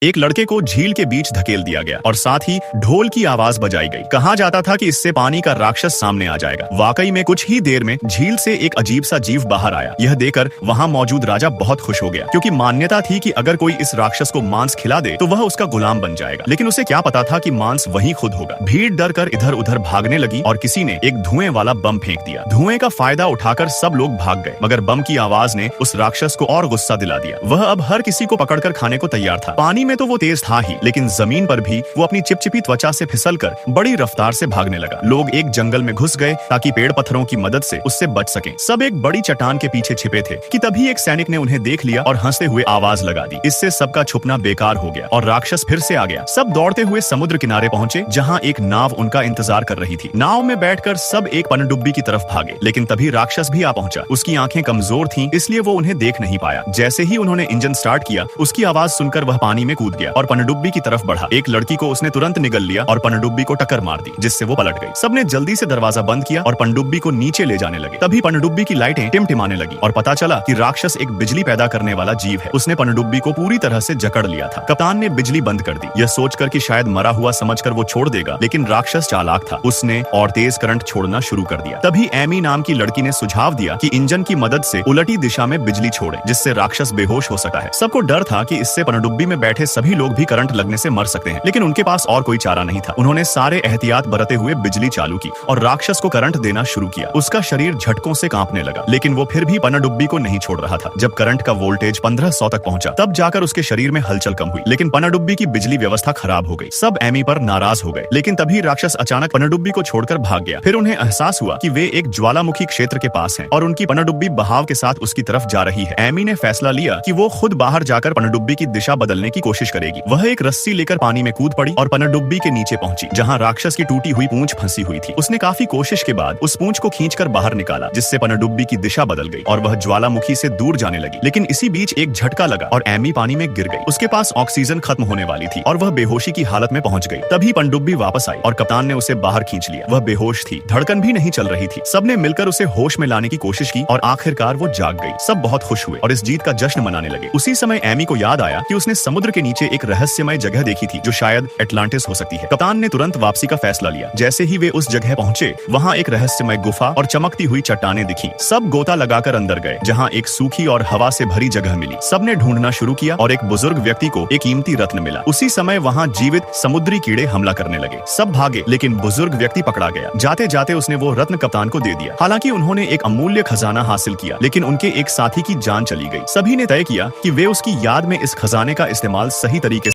एक लड़के को झील के बीच धकेल दिया गया और साथ ही ढोल की आवाज बजाई गई। कहा जाता था कि इससे पानी का राक्षस सामने आ जाएगा। वाकई में कुछ ही देर में झील से एक अजीब सा जीव बाहर आया। यह देखकर वहां मौजूद राजा बहुत खुश हो गया, क्योंकि मान्यता थी कि अगर कोई इस राक्षस को मांस खिला दे तो वह उसका गुलाम बन जाएगा। लेकिन उसे क्या पता था कि मांस वही खुद होगा। भीड़ डर कर इधर उधर भागने लगी और किसी ने एक धुएं वाला बम फेंक दिया। धुएं का फायदा उठाकर सब लोग भाग गए, मगर बम की आवाज ने उस राक्षस को और गुस्सा दिला दिया। वह अब हर किसी को पकड़कर खाने को तैयार था। पानी में तो वो तेज था ही, लेकिन जमीन पर भी वो अपनी चिपचिपी त्वचा से फिसलकर बड़ी रफ्तार से भागने लगा। लोग एक जंगल में घुस गए ताकि पेड़ पत्थरों की मदद से उससे बच सकें। सब एक बड़ी चट्टान के पीछे छिपे थे कि तभी एक सैनिक ने उन्हें देख लिया और हंसते हुए आवाज लगा दी। इससे सबका छुपना बेकार हो गया और राक्षस फिर से आ गया। सब दौड़ते हुए समुद्र किनारे पहुंचे, जहां एक नाव उनका इंतजार कर रही थी। नाव में बैठकर सब एक पनडुब्बी की तरफ भागे, लेकिन तभी राक्षस भी आ पहुंचा। उसकी आंखें कमजोर थीं, इसलिए वो उन्हें देख नहीं पाया। जैसे ही उन्होंने इंजन स्टार्ट किया, उसकी आवाज सुनकर वह पानी में कूद गया और पनडुब्बी की तरफ बढ़ा। एक लड़की को उसने तुरंत निगल लिया और पनडुब्बी को टक्कर मार दी, जिससे वो पलट गई। सबने जल्दी से दरवाजा बंद किया और पनडुब्बी को नीचे ले जाने लगे। तभी पनडुब्बी की लाइटें टिमटिमाने लगी और पता चला कि राक्षस एक बिजली पैदा करने वाला जीव है। उसने पनडुब्बी को पूरी तरह से जकड़ लिया था। कप्तान ने बिजली बंद कर दी, यह सोचकर कि शायद मरा हुआ समझकर वो छोड़ देगा, लेकिन राक्षस चालाक था। उसने और तेज करंट छोड़ना शुरू कर दिया। तभी एमी नाम की लड़की ने सुझाव दिया कि इंजन की मदद से उलटी दिशा में बिजली छोड़े, जिससे राक्षस बेहोश हो सकता है। सबको डर था कि इससे पनडुब्बी में बैठे सभी लोग भी करंट लगने से मर सकते हैं, लेकिन उनके पास और कोई चारा नहीं था। उन्होंने सारे एहतियात बरते हुए बिजली चालू की और राक्षस को करंट देना शुरू किया। उसका शरीर झटकों से कांपने लगा, लेकिन वो फिर भी पनडुब्बी को नहीं छोड़ रहा था। जब करंट का वोल्टेज 1500 तक पहुंचा, तब जाकर उसके शरीर में हलचल कम हुई, लेकिन पनडुब्बी की बिजली व्यवस्था खराब हो गई। सब एमी पर नाराज हो गए, लेकिन तभी राक्षस अचानक पनडुब्बी को छोड़कर भाग गया। फिर उन्हें एहसास हुआ कि वे एक ज्वालामुखी क्षेत्र के पास हैं और उनकी पनडुब्बी बहाव के साथ उसकी तरफ जा रही है। एमी ने फैसला लिया कि वो खुद बाहर जाकर पनडुब्बी की दिशा बदलने की कोशिश करेगी। वह एक रस्सी लेकर पानी में कूद पड़ी और पनडुब्बी के नीचे पहुंची, जहां राक्षस की टूटी हुई पूंछ फंसी हुई थी। उसने काफी कोशिश के बाद उस पूंछ को खींचकर बाहर निकाला, जिससे पनडुब्बी की दिशा बदल गई और वह ज्वालामुखी से दूर जाने लगी। लेकिन इसी बीच एक झटका लगा और एमी पानी में गिर गई। उसके पास ऑक्सीजन खत्म होने वाली थी और वह बेहोशी की हालत में पहुंच गई। तभी पनडुब्बी वापस आई और कप्तान ने उसे बाहर खींच लिया। वह बेहोश थी, धड़कन भी नहीं चल रही थी। सबने मिलकर उसे होश में लाने की कोशिश की और आखिरकार वो जाग गई। सब बहुत खुश हुए और इस जीत का जश्न मनाने लगे। उसी समय एमी को याद आया कि उसने समुद्र के नीचे एक रहस्यमय जगह देखी थी, जो शायद एटलांटिस हो सकती है। कप्तान ने तुरंत वापसी का फैसला लिया। जैसे ही वे उस जगह पहुंचे, वहां एक रहस्यमय गुफा और चमकती हुई चट्टानें दिखी। सब गोता लगाकर अंदर गए, जहां एक सूखी और हवा से भरी जगह मिली। सबने ढूंढना शुरू किया और एक बुजुर्ग व्यक्ति को एक कीमती रत्न मिला। उसी समय वहां जीवित समुद्री कीड़े हमला करने लगे। सब भागे, लेकिन बुजुर्ग व्यक्ति पकड़ा गया। जाते जाते उसने वो रत्न कप्तान को दे दिया। हालांकि उन्होंने एक अमूल्य खजाना हासिल किया, लेकिन उनके एक साथी की जान चली गई। सभी ने तय किया कि वे उसकी याद में इस खजाने का इस्तेमाल सही तरीके